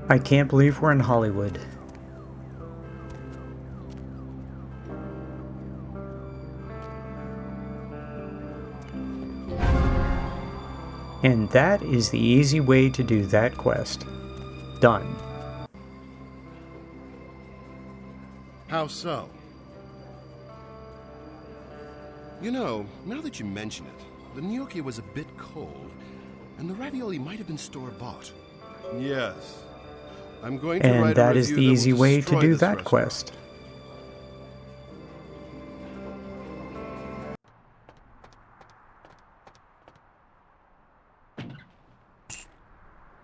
I can't believe we're in Hollywood. And that is the easy way to do that quest. Done. How so? You know, now that you mention it, the gnocchi was a bit cold, and the ravioli might have been store-bought. Yes. I'm going to write a review And that is the easy way to do that quest.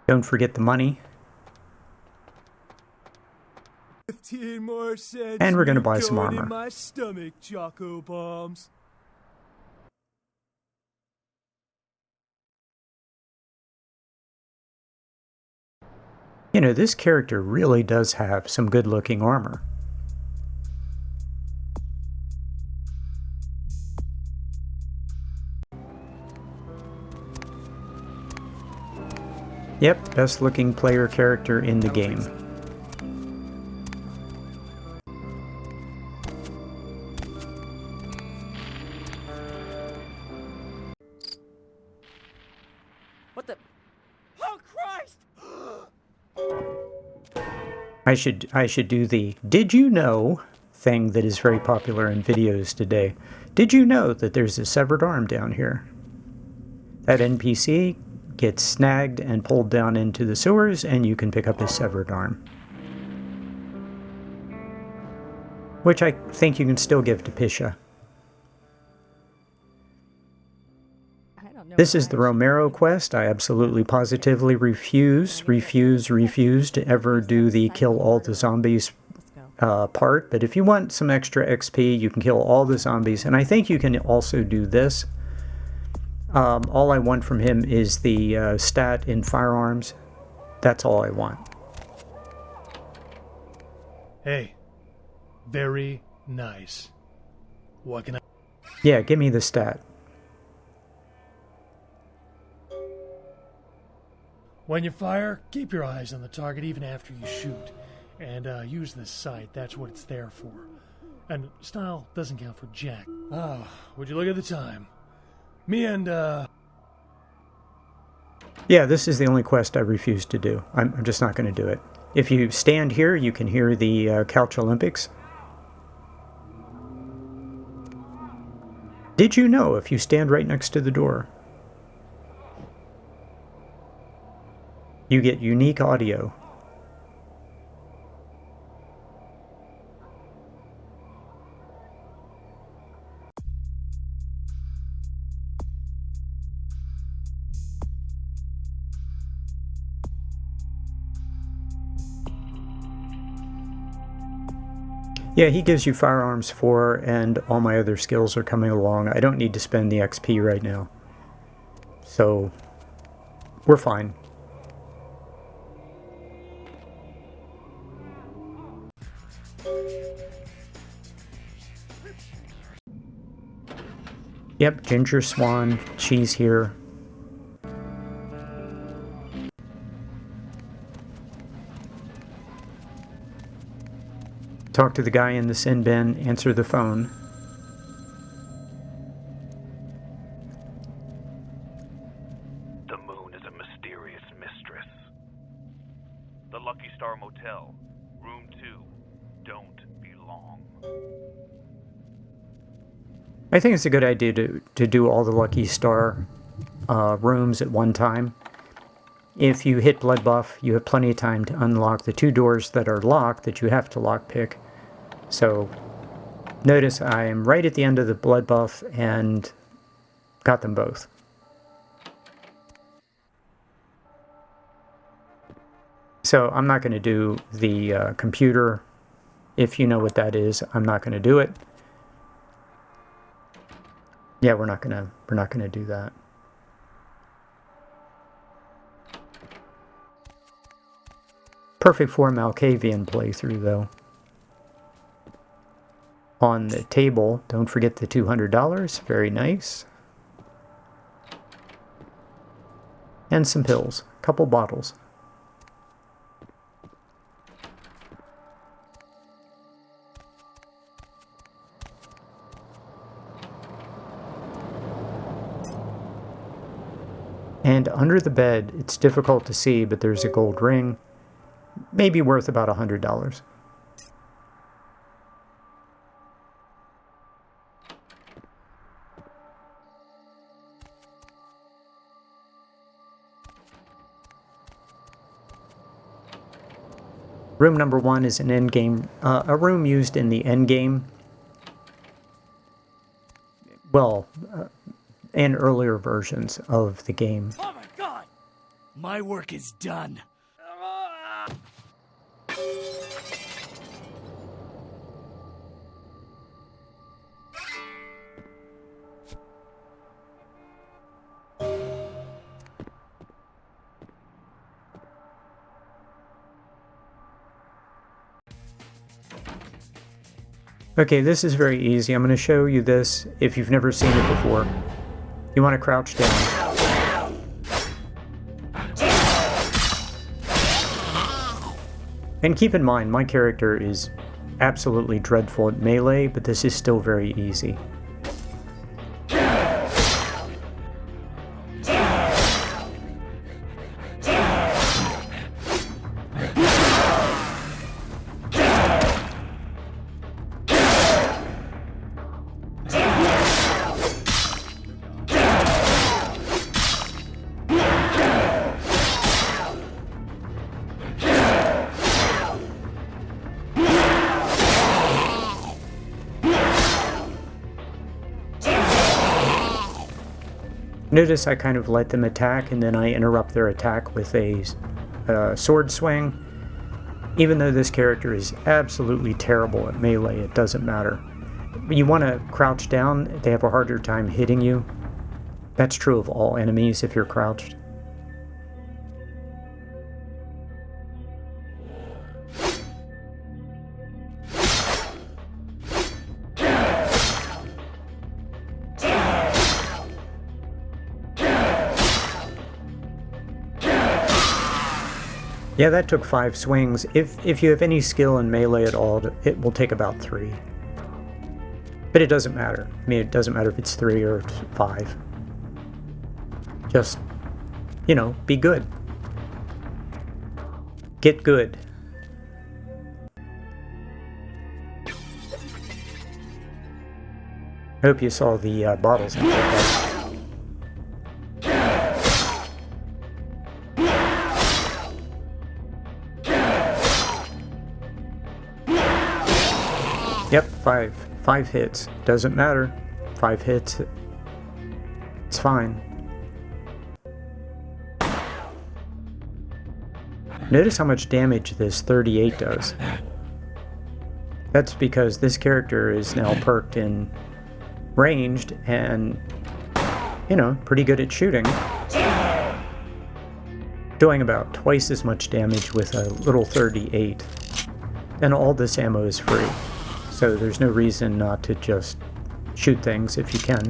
Don't forget the money. 15 more cents. And we're gonna buy some going armor. In my stomach, Choco Bombs. You know, this character really does have some good-looking armor. Yep, best-looking player character in the game. What the? Oh, Christ! I should do the "did you know" thing that is very popular in videos today. Did you know that there's a severed arm down here? That NPC gets snagged and pulled down into the sewers, and you can pick up his severed arm. Which I think you can still give to Pisha. This is the Romero quest. I absolutely positively refuse to ever do the kill all the zombies part. But if you want some extra XP, you can kill all the zombies. And I think you can also do this. All I want from him is the stat in firearms. That's all I want. Hey, very nice. What can I... Yeah, give me the stat. When you fire, keep your eyes on the target even after you shoot. And use this sight, that's what it's there for. And style doesn't count for jack. Oh, would you look at the time? Me and, Yeah, this is the only quest I refuse to do. I'm just not going to do it. If you stand here, you can hear the Couch Olympics. Did you know if you stand right next to the door, you get unique audio? Yeah, he gives you firearms 4, and all my other skills are coming along. I don't need to spend the XP right now. So, we're fine. Yep, ginger swan, cheese here. Talk to the guy in the sin bin, answer the phone. The moon is a mysterious mistress. The Lucky Star Motel, room 2. Don't be long. I think it's a good idea to do all the Lucky Star rooms at one time. If you hit blood buff, you have plenty of time to unlock the 2 doors that are locked that you have to lockpick. So notice I am right at the end of the blood buff and got them both. So I'm not going to do the computer. If you know what that is, I'm not going to do it. Yeah, we're not gonna do that. Perfect for Malkavian playthrough, though. On the table, don't forget the $200. Very nice. And some pills. A couple bottles. And under the bed, it's difficult to see, but there's a gold ring, maybe worth about $100. Room number 1 is an endgame, a room used in the endgame. Well, and earlier versions of the game. Oh my god! My work is done. Okay, this is very easy. I'm going to show you this if you've never seen it before. You want to crouch down. And keep in mind, my character is absolutely dreadful at melee, but this is still very easy. Notice I kind of let them attack and then I interrupt their attack with a sword swing. Even though this character is absolutely terrible at melee, it doesn't matter. You want to crouch down, they have a harder time hitting you. That's true of all enemies if you're crouched. Yeah, that took 5 swings. If you have any skill in melee at all, it will take about 3. But it doesn't matter. I mean, it doesn't matter if it's 3 or 5. Just, you know, be good. Get good. I hope you saw the bottles I picked up. Yep, 5 hits. Doesn't matter. 5 hits. It's fine. Notice how much damage this 38 does. That's because this character is now perked in ranged and, you know, pretty good at shooting. Doing about twice as much damage with a little 38. And all this ammo is free. So there's no reason not to just shoot things if you can.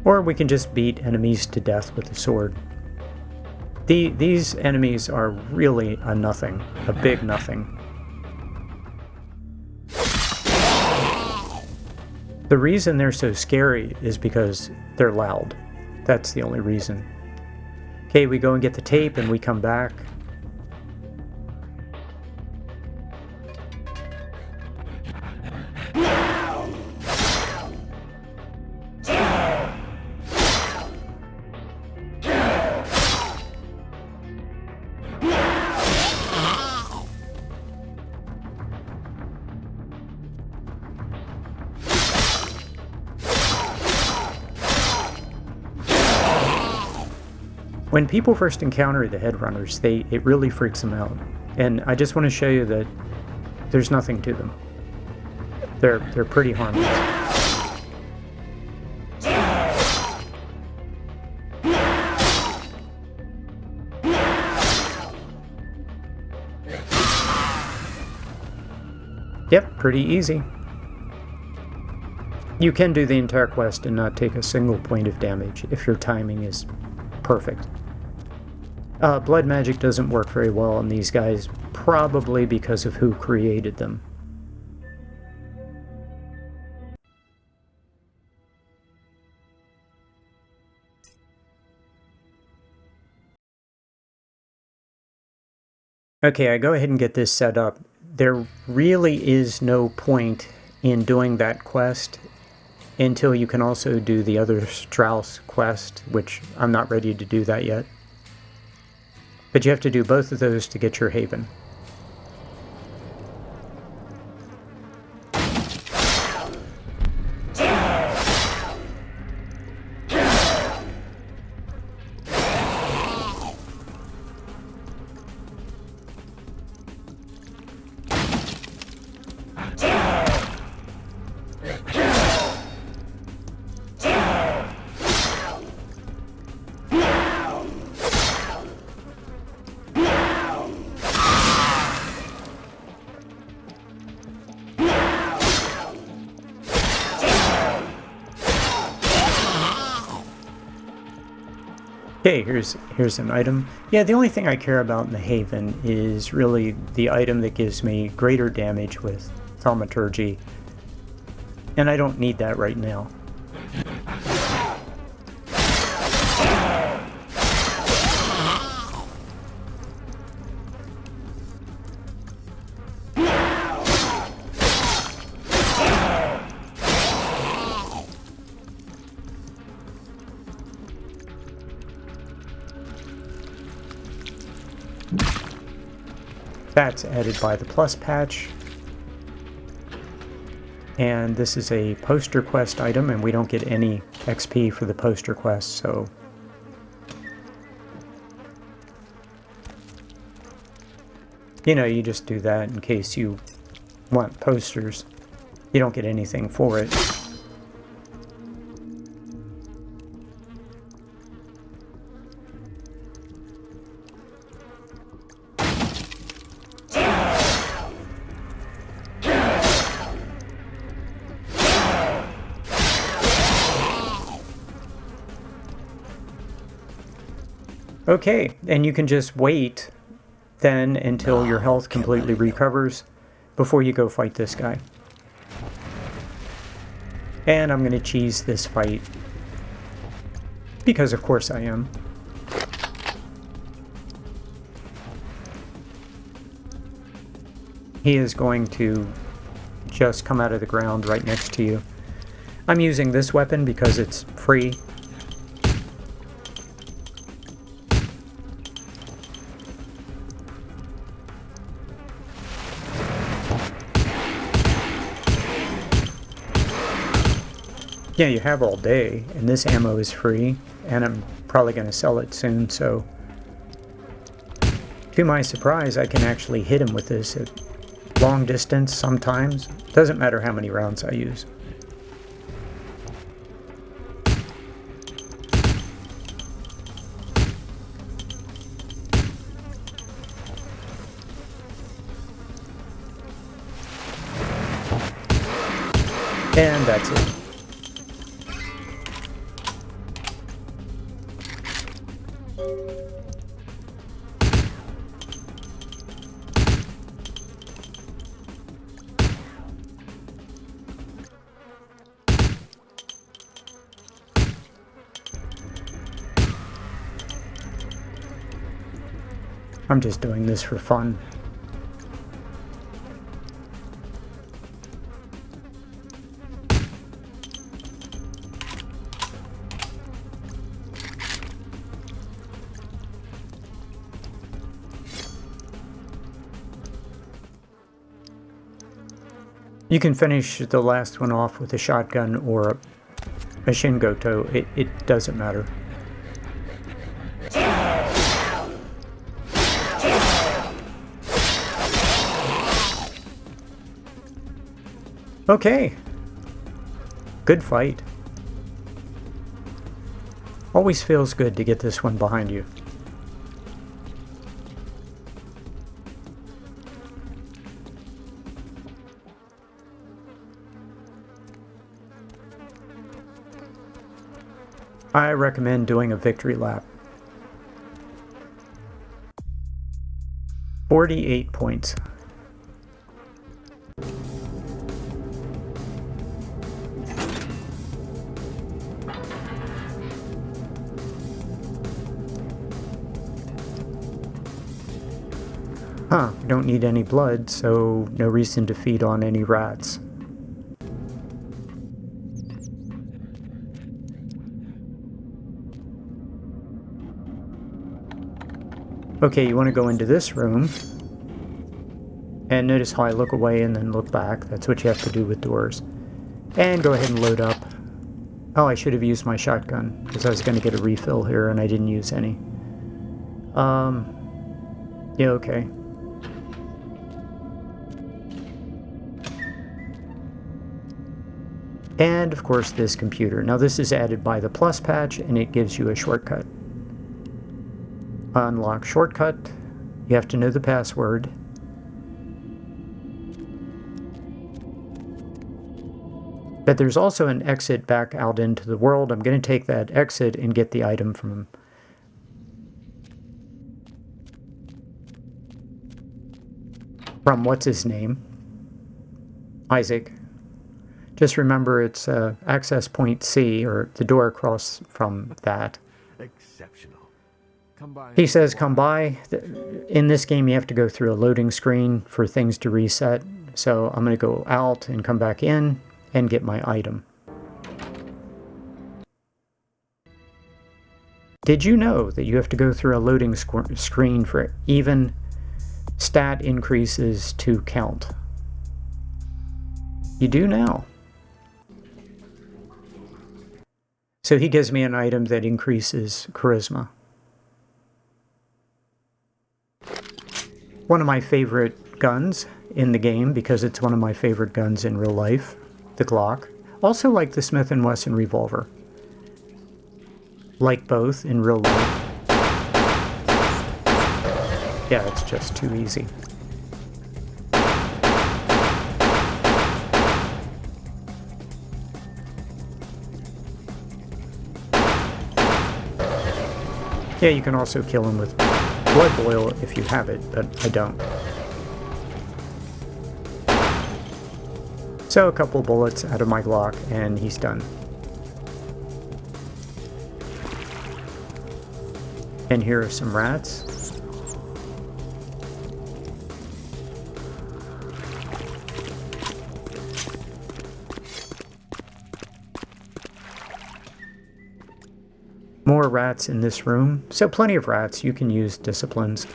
Or we can just beat enemies to death with a sword. These enemies are really a nothing, a big nothing. The reason they're so scary is because they're loud. That's the only reason. Okay, we go and get the tape and we come back. When people first encounter the headrunners, it really freaks them out. And I just want to show you that there's nothing to them. They're pretty harmless. Yep, pretty easy. You can do the entire quest and not take a single point of damage if your timing is perfect. Blood magic doesn't work very well on these guys, probably because of who created them. Okay, I go ahead and get this set up. There really is no point in doing that quest until you can also do the other Strauss quest, which I'm not ready to do that yet. But you have to do both of those to get your haven. Okay, here's an item. Yeah, the only thing I care about in the Haven is really the item that gives me greater damage with Thaumaturgy. And I don't need that right now. That's added by the plus patch. And this is a poster quest item, and we don't get any XP for the poster quest, so... You know, you just do that in case you want posters. You don't get anything for it. Okay, and you can just wait then until your health completely recovers before you go fight this guy. And I'm going to cheese this fight because of course I am. He is going to just come out of the ground right next to you. I'm using this weapon because it's free. Yeah, you have all day, and this ammo is free, and I'm probably going to sell it soon, so... To my surprise, I can actually hit him with this at long distance sometimes. Doesn't matter how many rounds I use. And that's it. I'm just doing this for fun. You can finish the last one off with a shotgun or a Shingoto. It doesn't matter. Okay. Good fight. Always feels good to get this one behind you. I recommend doing a victory lap. 48 points. Huh, don't need any blood, so no reason to feed on any rats. Okay, you want to go into this room. And notice how I look away and then look back. That's what you have to do with doors. And go ahead and load up. Oh, I should have used my shotgun, because I was going to get a refill here and I didn't use any. Yeah, okay. And, of course, this computer. Now, this is added by the Plus patch, and it gives you a shortcut. Unlock shortcut. You have to know the password. But there's also an exit back out into the world. I'm going to take that exit and get the item from what's his name? Isaac. Just remember it's access point C, or the door across from that. Exceptional. Come by. He says come by. In this game you have to go through a loading screen for things to reset. So I'm going to go out and come back in and get my item. Did you know that you have to go through a loading screen for even stat increases to count? You do now. So he gives me an item that increases charisma. One of my favorite guns in the game, because it's one of my favorite guns in real life, the Glock. Also like the Smith & Wesson revolver. Like both in real life. Yeah, it's just too easy. Yeah, you can also kill him with blood boil if you have it, but I don't. So a couple bullets out of my Glock and he's done. And here are some rats. More rats in this room. So plenty of rats. You can use disciplines.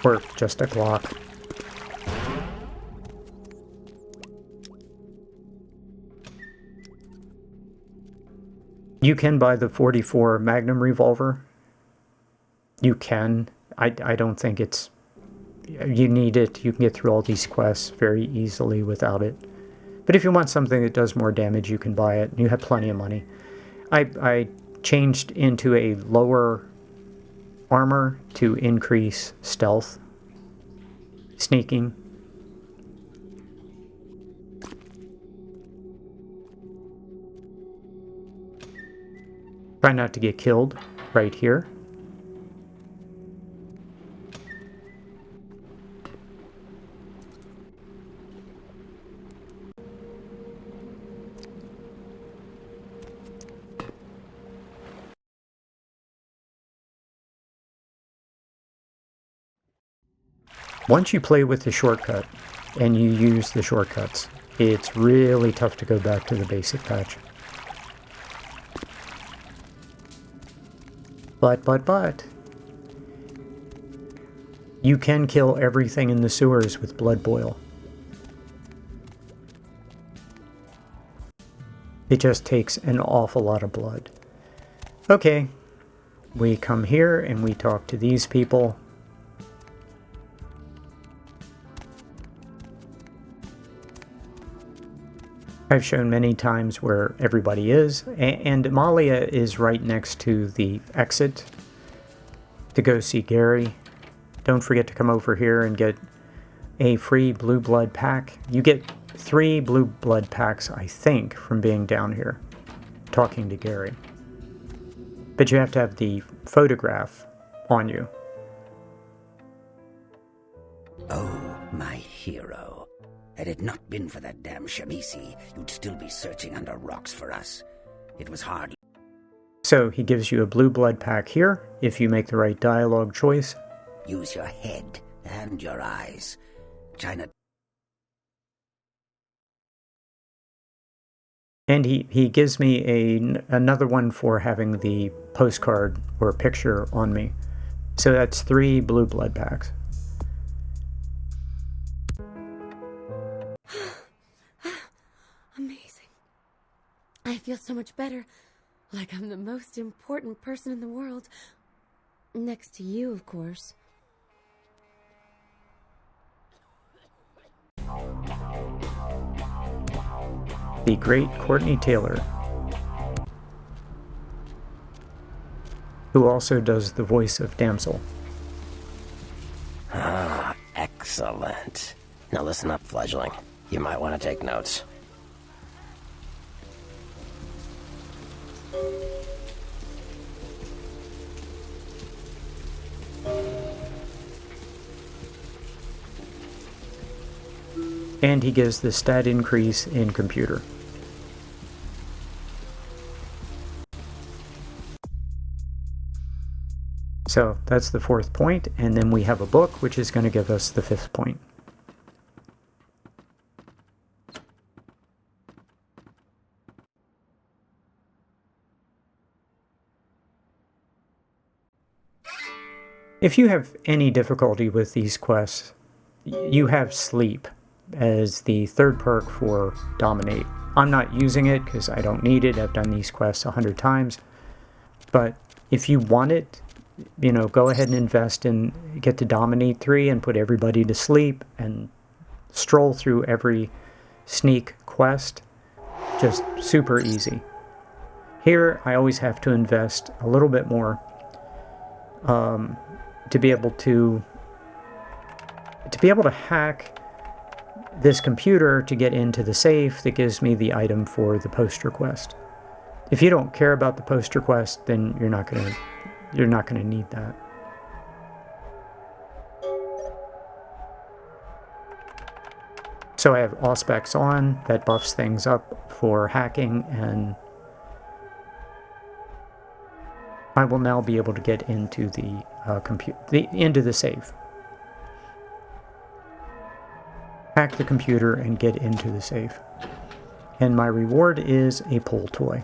Or just a Glock. You can buy the 44 Magnum revolver. You can. I don't think it's... You need it. You can get through all these quests very easily without it. But if you want something that does more damage, you can buy it. You have plenty of money. I changed into a lower armor to increase stealth. Sneaking. Try not to get killed right here. Once you play with the shortcut and you use the shortcuts, it's really tough to go back to the basic patch. But, you can kill everything in the sewers with blood boil. It just takes an awful lot of blood. Okay, we come here and we talk to these people. I've shown many times where everybody is, and Amalia is right next to the exit to go see Gary. Don't forget to come over here and get a free blue blood pack. You get 3 blue blood packs, I think, from being down here. talking to Gary. But you have to have the photograph on you. Oh, my hero. Had it not been for that damn Shamisi, you'd still be searching under rocks for us. It was hard. So he gives you a blue blood pack here, if you make the right dialogue choice. Use your head and your eyes. China. And he gives me another one for having the postcard or picture on me. So that's 3 blue blood packs. Amazing. I feel so much better. Like I'm the most important person in the world. Next to you, of course. The great Courtney Taylor, who also does the voice of Damsel. Ah, excellent. Now listen up, fledgling. You might want to take notes. And he gives the stat increase in computer. So that's the 4th point, and then we have a book which is going to give us the 5th point. If you have any difficulty with these quests, you have sleep as the 3rd perk for Dominate. I'm not using it because I don't need it. I've done these quests 100 times. But if you want it, you know, go ahead and invest in, get to Dominate 3 and put everybody to sleep and stroll through every sneak quest. Just super easy. Here, I always have to invest a little bit more to be able to hack this computer to get into the safe that gives me the item for the poster quest. If you don't care about the poster quest, then you're not gonna need that. So I have Auspex on, that buffs things up for hacking, and I will now be able to get into the into the safe. Hack the computer and get into the safe. And my reward is a pull toy.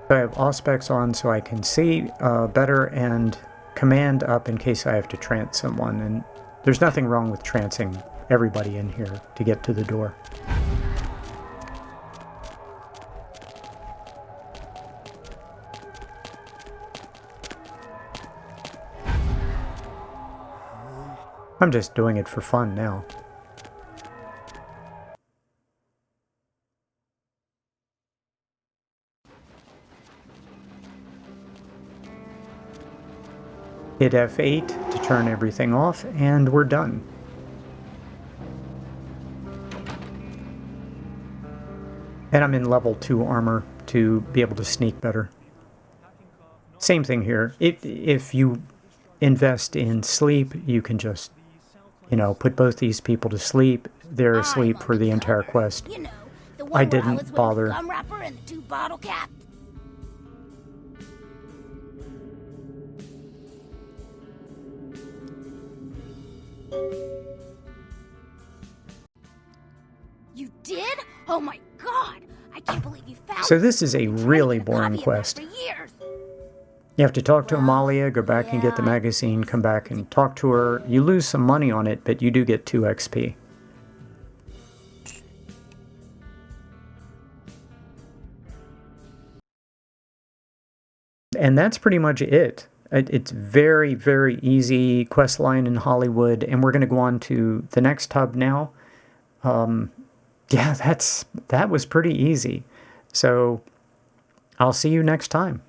So I have Auspex on so I can see better, and command up in case I have to trance someone. And there's nothing wrong with trancing everybody in here to get to the door. I'm just doing it for fun now. Hit F8 to turn everything off, and we're done. And I'm in level 2 armor to be able to sneak better. Same thing here. If you invest in sleep, you can just, you know, put both these people to sleep. They're asleep for the entire quest. You know, the I one where didn't was with bother. the gum wrapper and the 2 bottle caps. You did? Oh my god! I can't believe you found So this is a I've been trying to really get a boring copy of that quest. for years. You have to talk to Amalia, go back and get the magazine, come back and talk to her. You lose some money on it, but you do get 2 XP. And that's pretty much it. It's very, very easy quest line in Hollywood, and we're going to go on to the next hub now. Yeah, that was pretty easy. So I'll see you next time.